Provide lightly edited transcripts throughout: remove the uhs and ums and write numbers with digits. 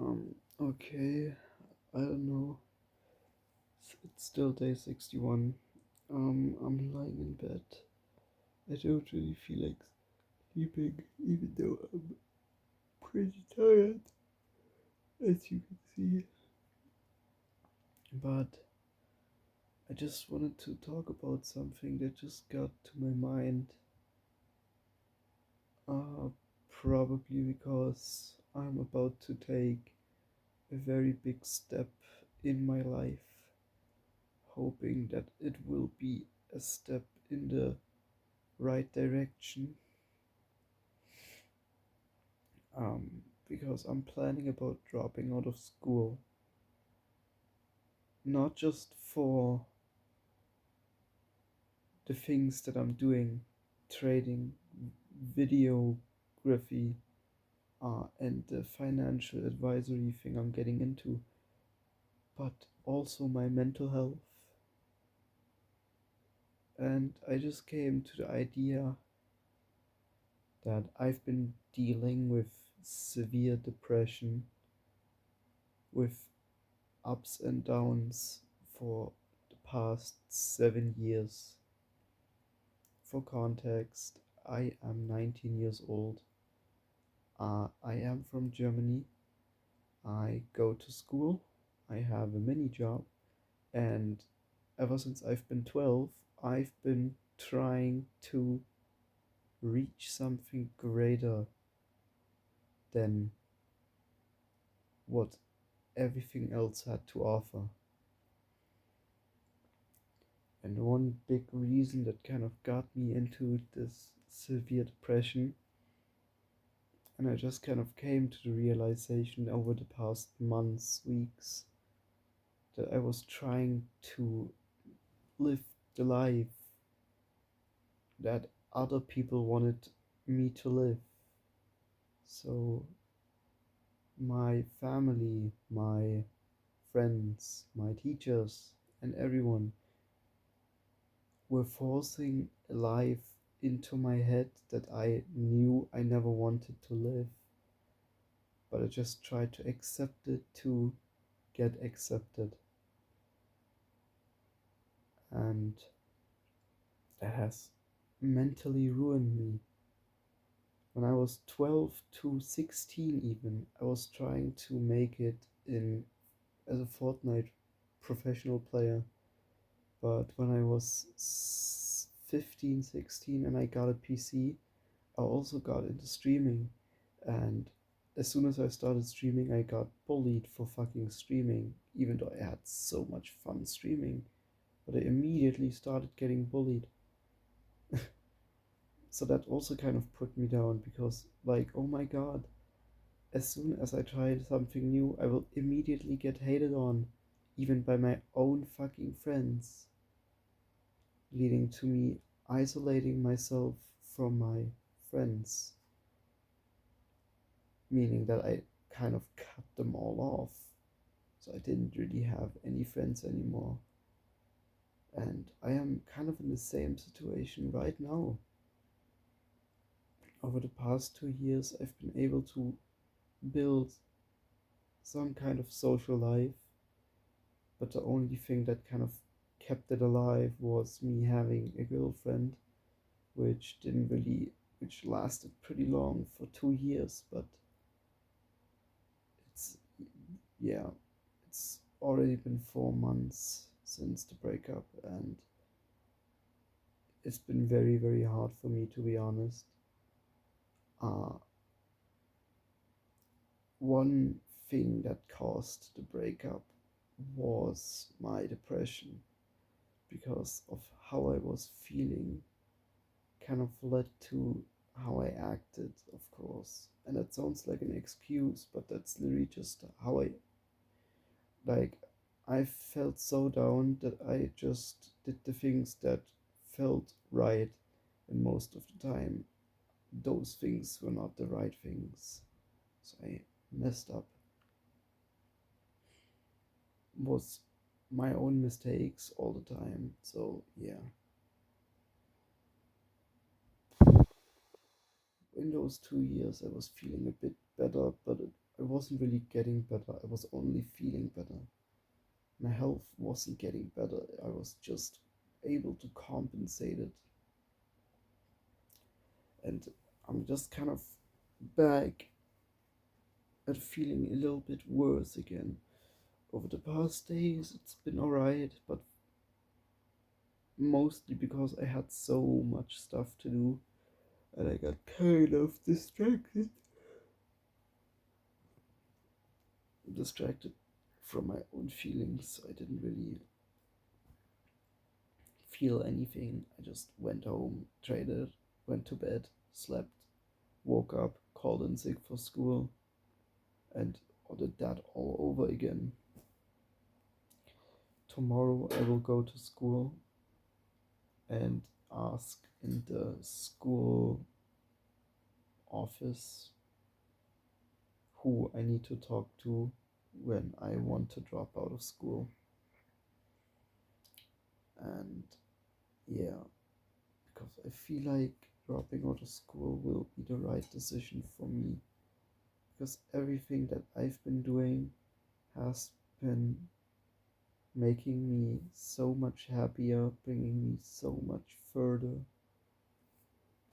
Okay, I don't know. It's still day 61. I'm lying in bed. I don't really feel like sleeping, even though I'm pretty tired, as you can see. But I just wanted to talk about something that just got to my mind. Uh, Probably because I'm about to take a very big step in my life, hoping that it will be a step in the right direction. Because I'm planning about dropping out of school, not just for the things that I'm doing, trading, videography, and the financial advisory thing I'm getting into, but also my mental health. And I just came to the idea that I've been dealing with severe depression, with ups and downs for the past 7 years. For context, I am 19 years old. I am from Germany. I go to school. I have a mini job. And ever since I've been 12, I've been trying to reach something greater than what everything else had to offer. And one big reason that kind of got me into this severe depression, and I just kind of came to the realization over the past months, weeks, that I was trying to live the life that other people wanted me to live. So, my family, my friends, my teachers, and everyone were forcing a life into my head that I knew I never wanted to live, but I just tried to accept it to get accepted. And that has mentally ruined me. When I was 12 to 16, even, I was trying to make it in as a Fortnite professional player. But when I was 15, 16, and I got a PC, I also got into streaming. And as soon as I started streaming, I got bullied for fucking streaming, even though I had so much fun streaming. But I immediately started getting bullied. So that also kind of put me down because, like, oh my god, as soon as I try something new, I will immediately get hated on, even by my own fucking friends, leading to me isolating myself from my friends, meaning that I kind of cut them all off. So I didn't really have any friends anymore. And I am kind of in the same situation right now. Over the past 2 years, I've been able to build some kind of social life, but the only thing that kind of kept it alive was me having a girlfriend, which didn't really, which lasted pretty long for 2 years, but it's, yeah, it's already been 4 months since the breakup, and it's been very, very hard for me, to be honest. Uh, One thing that caused the breakup was my depression because of how I was feeling, kind of led to how I acted, of course. And that sounds like an excuse, but that's literally just how I, like, I felt so down that I just did the things that felt right, and most of the time, those things were not the right things. So I messed up. Was my own mistakes all the time. So yeah, in those 2 years, I was feeling a bit better, but I wasn't really getting better, I was only feeling better. My health wasn't getting better, I was just able to compensate it. And I'm just kind of back at feeling a little bit worse again. Over the past days, it's been alright, but mostly because I had so much stuff to do and I got kind of distracted from my own feelings. I didn't really feel anything. I just went home, traded, went to bed, slept, woke up, called in sick for school, and did that all over again. Tomorrow I will go to school and ask in the school office who I need to talk to when I want to drop out of school. And yeah, because I feel like dropping out of school will be the right decision for me. Because everything that I've been doing has been making me so much happier, bringing me so much further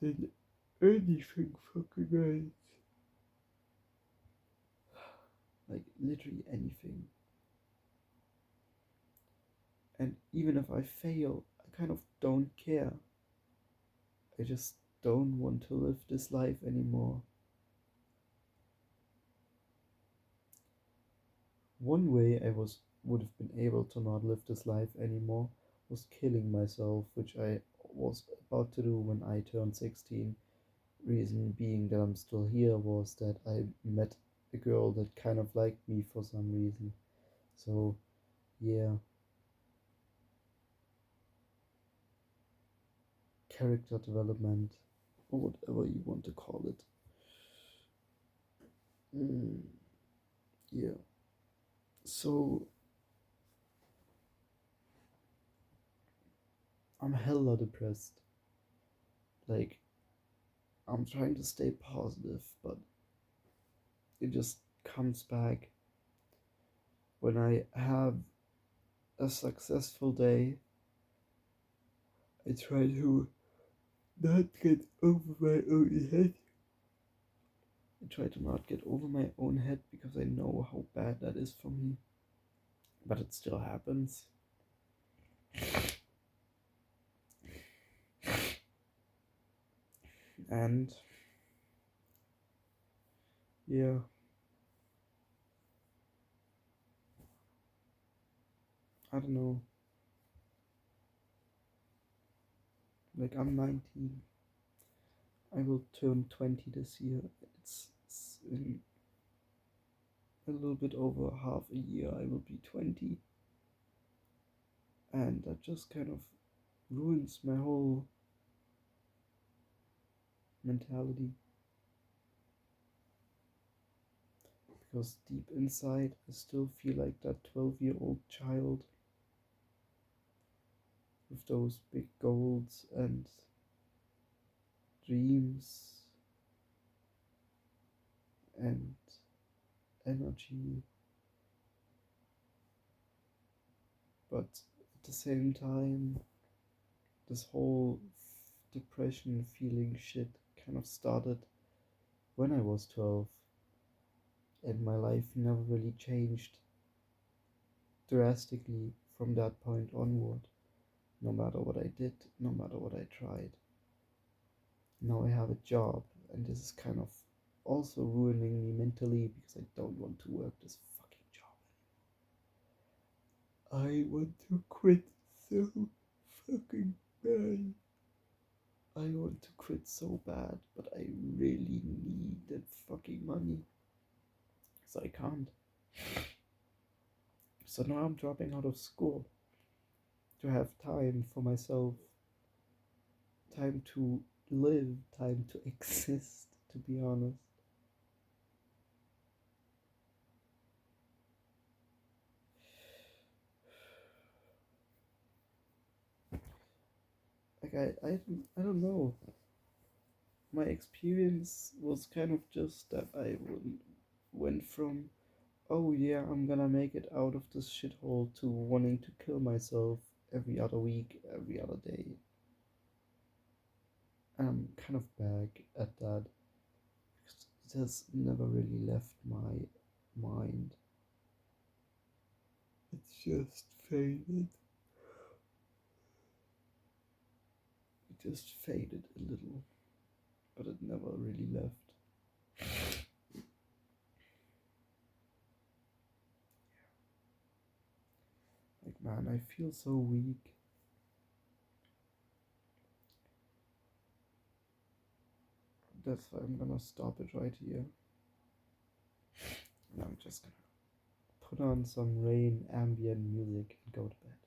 than anything fucking else. Like literally anything. And even if I fail, I kind of don't care. I just don't want to live this life anymore. One way I would have been able to not live this life anymore was killing myself, which I was about to do when I turned 16. Reason being that I'm still here was that I met a girl that kind of liked me for some reason. So, yeah, character development, or whatever you want to call it. Mm, yeah. So, I'm hella depressed. Like, I'm trying to stay positive, but it just comes back when I have a successful day. I try to not get over my own head. I try to not get over my own head because I know how bad that is for me. But it still happens. And yeah, I don't know. Like, I'm 19. I will turn 20 this year. It's in a little bit over half a year. I will be 20. And that just kind of ruins my whole mentality. Because deep inside, I still feel like that 12-year-old child with those big goals and dreams and energy. But at the same time, this whole depression feeling shit kind of started when I was 12, and my life never really changed drastically from that point onward, no matter what I did, no matter what I tried. Now I have a job, and this is kind of also ruining me mentally because I don't want to work this fucking job. I want to quit so fucking bad. I want to quit so bad, but I really need that fucking money. So I can't. So now I'm dropping out of school to have time for myself, time to live, time to exist, to be honest. Like, I don't know. My experience was kind of just that I went from, oh yeah, I'm gonna make it out of this shithole, to wanting to kill myself every other week, every other day. And I'm kind of back at that. It has never really left my mind. It's just faded. It just faded a little, but it never really left. Like, man, I feel so weak. That's why I'm gonna stop it right here. And I'm just gonna put on some rain ambient music and go to bed.